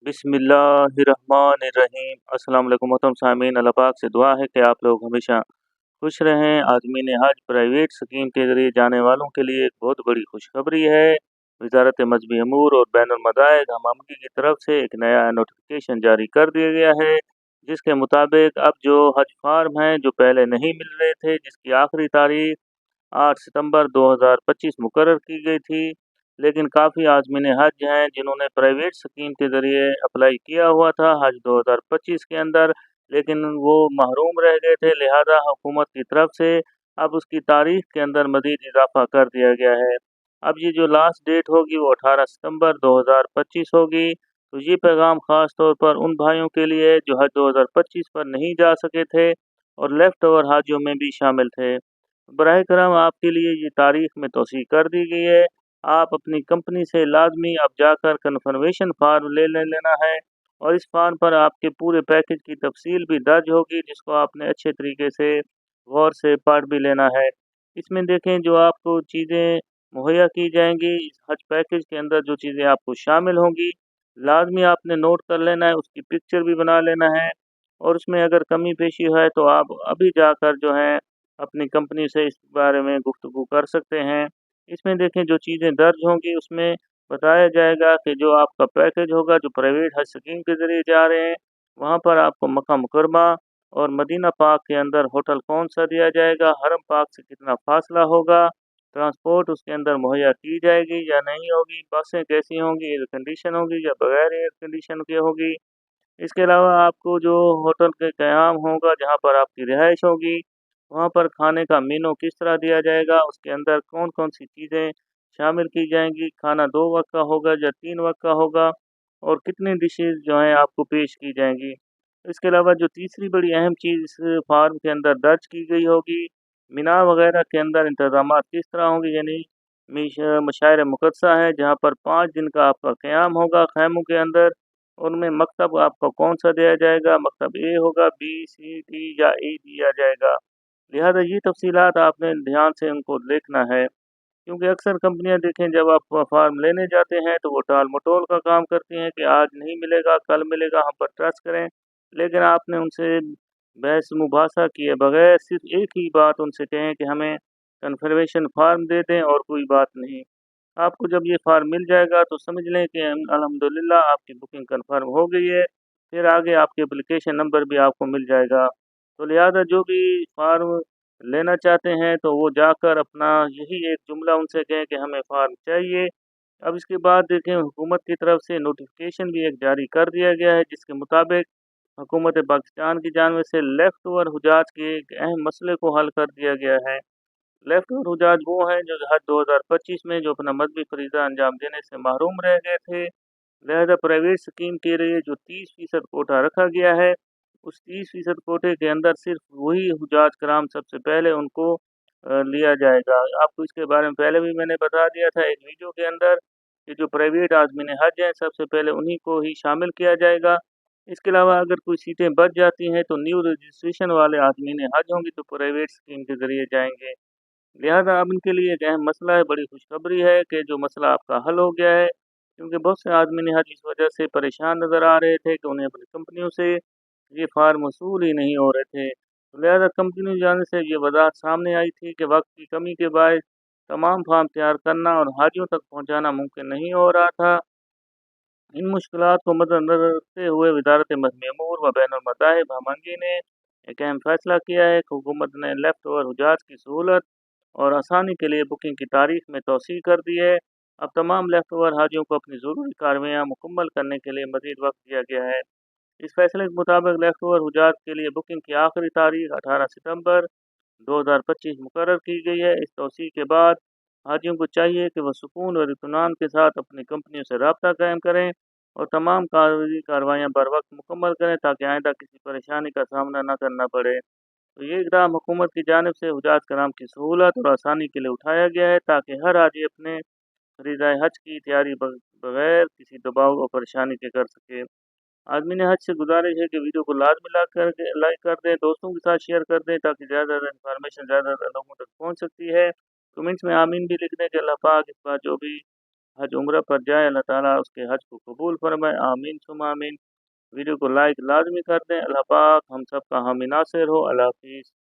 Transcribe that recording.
बिस्मिल्लाहिर्रहमानिर्रहीम। अस्सलाम वालेकुम मोहतरम सामीन, अल्लाह पाक से दुआ है कि आप लोग हमेशा खुश रहें। आज़मीन हज प्राइवेट स्कीम के ज़रिए जाने वालों के लिए एक बहुत बड़ी खुशखबरी है। वजारत मजहबी अमूर और बैनुल मदाइद हमामगी की तरफ से एक नया नोटिफिकेशन जारी कर दिया गया है, जिसके मुताबिक अब जो हज फार्म हैं जो पहले नहीं मिल रहे थे, जिसकी आखिरी तारीख 8 सितंबर 2025 मुकर्रर की गई थी, लेकिन काफ़ी आज़मीन हज हैं जिन्होंने प्राइवेट स्कीम के ज़रिए अप्लाई किया हुआ था हज 2025 के अंदर, लेकिन वो महरूम रह गए थे। लिहाजा हुकूमत की तरफ से अब उसकी तारीख के अंदर मज़ीद इजाफ़ा कर दिया गया है। अब ये जो लास्ट डेट होगी वो 18 सितंबर 2025 होगी। तो ये पैगाम ख़ास तौर पर उन भाइयों के लिए जो हज 2025 पर नहीं जा सके थे और लेफ़्ट ओवर हाजियों में भी शामिल थे। बराह करम आपके लिए ये तारीख में तोसी कर दी गई है। आप अपनी कंपनी से लाजमी अब जाकर कन्फर्मेशन फार्म लेना है, और इस फार्म पर आपके पूरे पैकेज की तफसील भी दर्ज होगी, जिसको आपने अच्छे तरीके से गौर से पढ़ भी लेना है। इसमें देखें जो आपको चीज़ें मुहैया की जाएंगी इस हज पैकेज के अंदर, जो चीज़ें आपको शामिल होंगी लाजमी आपने नोट कर लेना है, उसकी पिक्चर भी बना लेना है, और उसमें अगर कमी पेशी है तो आप अभी जाकर जो है अपनी कंपनी से इस बारे में गुफ्तगू कर सकते हैं। इसमें देखें जो चीज़ें दर्ज होंगी उसमें बताया जाएगा कि जो आपका पैकेज होगा, जो प्राइवेट हज स्कीम के ज़रिए जा रहे हैं, वहाँ पर आपको मक्का मुकरमा और मदीना पाक के अंदर होटल कौन सा दिया जाएगा, हरम पाक से कितना फासला होगा, ट्रांसपोर्ट उसके अंदर मुहैया की जाएगी या नहीं होगी, बसें कैसी होंगी, एयर कंडीशन होगी या बगैर एयर कंडीशन के होगी। इसके अलावा आपको जो होटल के क़याम होगा, जहाँ पर आपकी रिहाइश होगी, वहाँ पर खाने का मेनू किस तरह दिया जाएगा, उसके अंदर कौन-कौन सी चीज़ें शामिल की जाएँगी, खाना 2 वक़्त का होगा या 3 वक़्त का होगा, और कितनी डिशेज़ जो हैं आपको पेश की जाएँगी। इसके अलावा जो तीसरी बड़ी अहम चीज़ इस फ़ार्म के अंदर दर्ज की गई होगी, मीनार वग़ैरह के अंदर इंतज़ामात किस तरह होंगे, यानी मशाइर मुक़द्दसा है जहाँ पर 5 दिन का आपका क़याम होगा ख़ैमों के अंदर। उनमें मकतब आपको कौन-सा दिया जाएगा, मकतब ए होगा, बी, सी, डी या ई दिया जाएगा। लिहाज़ा ये तफ़सीलात आपने ध्यान से उनको देखना है, क्योंकि अक्सर कंपनियाँ देखें जब आप फ़ार्म लेने जाते हैं तो वो टाल-मटोल का काम करती हैं कि आज नहीं मिलेगा, कल मिलेगा, हम पर ट्रस्ट करें। लेकिन आपने उनसे बहस मुबासा किए बगैर सिर्फ़ एक ही बात उनसे कहें कि हमें कन्फर्मेशन फ़ार्म दे दें और कोई बात नहीं। आपको जब ये फ़ार्म मिल जाएगा तो समझ लें कि अल्हम्दुलिल्लाह आपकी बुकिंग कन्फ़र्म हो गई है। फिर आगे आपके एप्लीकेशन नंबर भी आपको मिल जाएगा। तो लिहाज़ा जो भी फ़ार्म लेना चाहते हैं तो वो जाकर अपना यही एक जुमला उनसे कहें कि हमें फ़ार्म चाहिए। अब इसके बाद देखें हुकूमत की तरफ से नोटिफ़िकेशन भी एक जारी कर दिया गया है, जिसके मुताबिक हुकूमत पाकिस्तान की जानिब से लेफ़्ट ओवर हुजाज के एक अहम मसले को हल कर दिया गया है। लेफ्ट ओवर हुजाज वो हैं जो हज 2025 में जो अपना मज़हबी फ़रीज़ा अंजाम देने से महरूम रह गए थे। लिहाज़ा प्राइवेट स्कीम के लिए जो 30% कोटा रखा गया है, उस 30% कोटे के अंदर सिर्फ़ वही हुजाज कराम सबसे पहले उनको लिया जाएगा। आपको इसके बारे में पहले भी मैंने बता दिया था एक वीडियो के अंदर कि जो प्राइवेट आज़मीन हज हैं, सबसे पहले उन्हीं को ही शामिल किया जाएगा। इसके अलावा अगर कोई सीटें बच जाती हैं तो न्यू रजिस्ट्रेशन वाले आज़मीन हज होंगे तो प्राइवेट स्कीम के ज़रिए जाएँगे। लिहाज़ा अब इनके लिए एक अहम मसला है, बड़ी खुशखबरी है कि जो मसला आपका हल हो गया है, क्योंकि बहुत से आदमी हज इस वजह से परेशान नज़र आ रहे थे कि उन्हें अपनी कंपनियों से ये फार्म वसूल ही नहीं हो रहे थे। तो लिहाज़ा कंपनी जाने से ये वज़ाहत सामने आई थी कि वक़्त की कमी के बायस तमाम फार्म तैयार करना और हाजियों तक पहुँचाना मुमकिन नहीं हो रहा था। इन मुश्किलात को मद्देनज़र रखते हुए वज़ारत मजहबी अमूर व बैनुल मज़ाहिब हमंगी ने एक अहम फ़ैसला किया है कि हुकूमत ने लेफ़्ट ओवर हुजाज की सहूलत और आसानी के लिए बुकिंग की तारीख में तोसी कर दी है। अब तमाम लेफ़्ट ओवर हाजियों को अपनी ज़रूरी कार्रवाइयाँ मुकम्मल करने के लिए मज़ीद वक़्त दिया गया है। इस फैसले के मुताबिक लेफ़्ट ओवर हुजाज के लिए बुकिंग की आखिरी तारीख 18 सितंबर 2025 मुकर्रर की गई है। इस तोसी के बाद हाजियों को चाहिए कि वह सुकून और इत्मीनान के साथ अपनी कंपनियों से राब्ता कायम करें और तमाम कागजी कार्रवाइयाँ बर वक्त मुकम्मल करें, ताकि आइंदा किसी परेशानी का सामना न करना पड़े। तो ये इक़दाम हुकूमत की जानिब से हुजाज कराम की सहूलत और आसानी के लिए उठाया गया है, ताकि हर हाजी अपने फ़रीज़ाए हज की तैयारी बगैर किसी दबाव और परेशानी के कर सके। आदमीन हज से गुजारिश है कि वीडियो को लाज़मी लाइक कर दें, दोस्तों के साथ शेयर कर दें, ताकि ज़्यादा से ज़्यादा इन्फॉर्मेशन ज़्यादा से ज़्यादा लोगों तक पहुँच सकती है। कमेंट्स में आमीन भी लिख दें कि अल्लाह पाक इस बार जो भी حج عمرہ پر جائے، اللہ تعالیٰ اس کے حج کو قبول فرمائے، آمین ثم آمین۔ ویڈیو کو لائک لازمی کر دیں۔ اللہ پاک ہم سب کا حامی ناصر ہو۔ اللہ حافظ۔